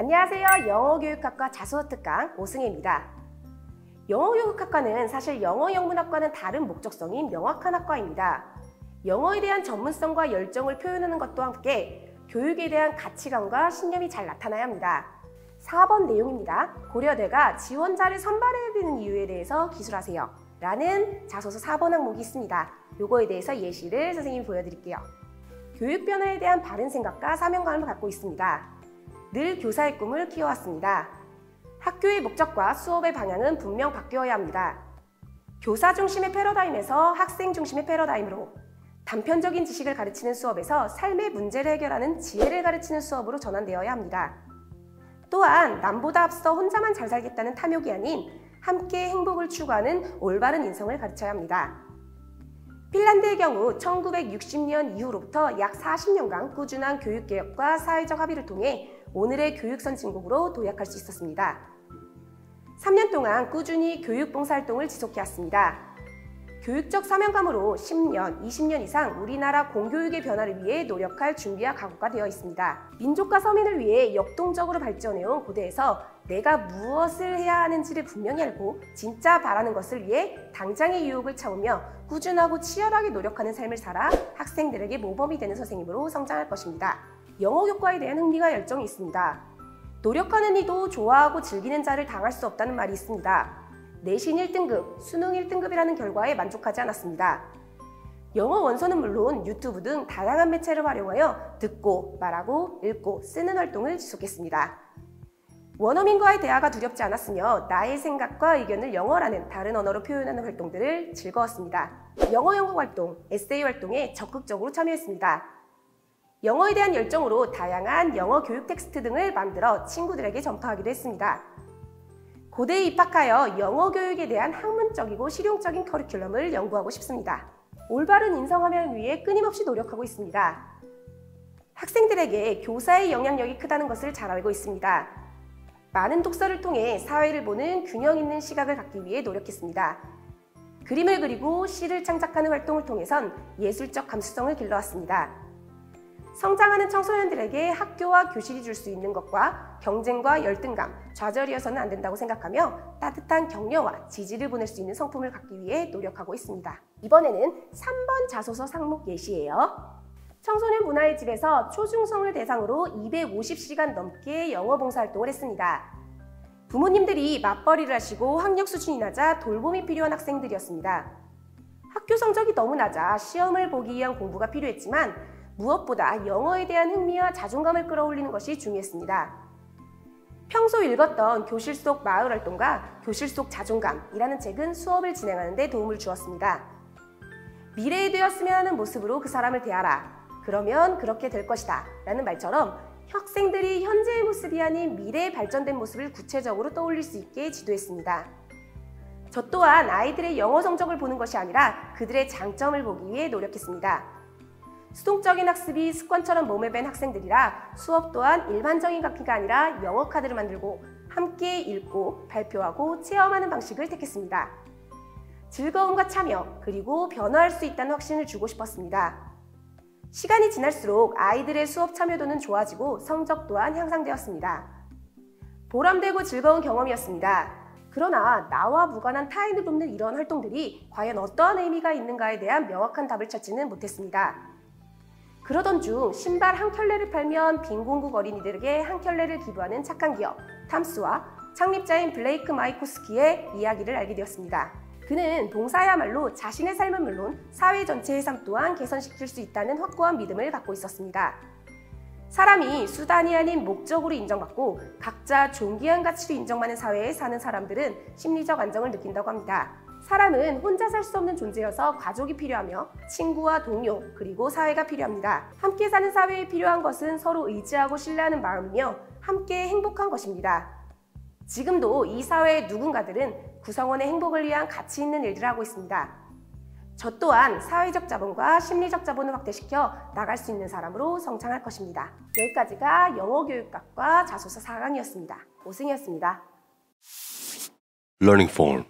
안녕하세요. 영어교육학과 자소서 특강 오승혜입니다. 영어교육학과는 사실 영어영문학과는 다른 목적성인 명확한 학과입니다. 영어에 대한 전문성과 열정을 표현하는 것과 함께 교육에 대한 가치관과 신념이 잘 나타나야 합니다. 4번 내용입니다. 고려대가 지원자를 선발해야 되는 이유에 대해서 기술하세요 라는 자소서 4번 항목이 있습니다. 요거에 대해서 예시를 선생님이 보여드릴게요. 교육 변화에 대한 바른 생각과 사명감을 갖고 있습니다. 늘 교사의 꿈을 키워왔습니다. 학교의 목적과 수업의 방향은 분명 바뀌어야 합니다. 교사 중심의 패러다임에서 학생 중심의 패러다임으로, 단편적인 지식을 가르치는 수업에서 삶의 문제를 해결하는 지혜를 가르치는 수업으로 전환되어야 합니다. 또한 남보다 앞서 혼자만 잘 살겠다는 탐욕이 아닌 함께 행복을 추구하는 올바른 인성을 가르쳐야 합니다. 핀란드의 경우 1960년 이후로부터 약 40년간 꾸준한 교육개혁과 사회적 합의를 통해 오늘의 교육 선진국으로 도약할 수 있었습니다. 3년 동안 꾸준히 교육 봉사활동을 지속해왔습니다. 교육적 사명감으로 10년, 20년 이상 우리나라 공교육의 변화를 위해 노력할 준비와 각오가 되어 있습니다. 민족과 서민을 위해 역동적으로 발전해온 고대에서 내가 무엇을 해야 하는지를 분명히 알고 진짜 바라는 것을 위해 당장의 유혹을 참으며 꾸준하고 치열하게 노력하는 삶을 살아 학생들에게 모범이 되는 선생님으로 성장할 것입니다. 영어 교과에 대한 흥미와 열정이 있습니다. 노력하는 이도 좋아하고 즐기는 자를 당할 수 없다는 말이 있습니다. 내신 1등급, 수능 1등급이라는 결과에 만족하지 않았습니다. 영어 원서는 물론 유튜브 등 다양한 매체를 활용하여 듣고, 말하고, 읽고, 쓰는 활동을 지속했습니다. 원어민과의 대화가 두렵지 않았으며 나의 생각과 의견을 영어라는 다른 언어로 표현하는 활동들을 즐거웠습니다. 영어 연구 활동, 에세이 활동에 적극적으로 참여했습니다. 영어에 대한 열정으로 다양한 영어 교육 텍스트 등을 만들어 친구들에게 전파하기도 했습니다. 고대에 입학하여 영어 교육에 대한 학문적이고 실용적인 커리큘럼을 연구하고 싶습니다. 올바른 인성함양을 위해 끊임없이 노력하고 있습니다. 학생들에게 교사의 영향력이 크다는 것을 잘 알고 있습니다. 많은 독서를 통해 사회를 보는 균형 있는 시각을 갖기 위해 노력했습니다. 그림을 그리고 시를 창작하는 활동을 통해선 예술적 감수성을 길러왔습니다. 성장하는 청소년들에게 학교와 교실이 줄 수 있는 것과 경쟁과 열등감, 좌절이어서는 안 된다고 생각하며 따뜻한 격려와 지지를 보낼 수 있는 성품을 갖기 위해 노력하고 있습니다. 이번에는 3번 자소서 상목 예시예요. 청소년 문화의 집에서 초중성을 대상으로 250시간 넘게 영어 봉사활동을 했습니다. 부모님들이 맞벌이를 하시고 학력 수준이 낮아 돌봄이 필요한 학생들이었습니다. 학교 성적이 너무 낮아 시험을 보기 위한 공부가 필요했지만 무엇보다 영어에 대한 흥미와 자존감을 끌어올리는 것이 중요했습니다. 평소 읽었던 교실 속 마을 활동과 교실 속 자존감이라는 책은 수업을 진행하는 데 도움을 주었습니다. 미래에 되었으면 하는 모습으로 그 사람을 대하라. 그러면 그렇게 될 것이다. 라는 말처럼 학생들이 현재의 모습이 아닌 미래의 발전된 모습을 구체적으로 떠올릴 수 있게 지도했습니다. 저 또한 아이들의 영어 성적을 보는 것이 아니라 그들의 장점을 보기 위해 노력했습니다. 수동적인 학습이 습관처럼 몸에 밴 학생들이라 수업 또한 일반적인 강의가 아니라 영어 카드를 만들고 함께 읽고 발표하고 체험하는 방식을 택했습니다. 즐거움과 참여 그리고 변화할 수 있다는 확신을 주고 싶었습니다. 시간이 지날수록 아이들의 수업 참여도는 좋아지고 성적 또한 향상되었습니다. 보람되고 즐거운 경험이었습니다. 그러나 나와 무관한 타인을 돕는 이런 활동들이 과연 어떠한 의미가 있는가에 대한 명확한 답을 찾지는 못했습니다. 그러던 중 신발 한 켤레를 팔면 빈곤국 어린이들에게 한 켤레를 기부하는 착한 기업 탐스와 창립자인 블레이크 마이코스키의 이야기를 알게 되었습니다. 그는 봉사야말로 자신의 삶은 물론 사회 전체의 삶 또한 개선시킬 수 있다는 확고한 믿음을 갖고 있었습니다. 사람이 수단이 아닌 목적으로 인정받고 각자 존귀한 가치로 인정받는 사회에 사는 사람들은 심리적 안정을 느낀다고 합니다. 사람은 혼자 살 수 없는 존재여서 가족이 필요하며 친구와 동료 그리고 사회가 필요합니다. 함께 사는 사회에 필요한 것은 서로 의지하고 신뢰하는 마음이며 함께 행복한 것입니다. 지금도 이 사회의 누군가들은 구성원의 행복을 위한 가치 있는 일들을 하고 있습니다. 저 또한 사회적 자본과 심리적 자본을 확대시켜 나갈 수 있는 사람으로 성장할 것입니다. 여기까지가 영어교육학과 자소서 4강이었습니다. 오승이었습니다. Learning Form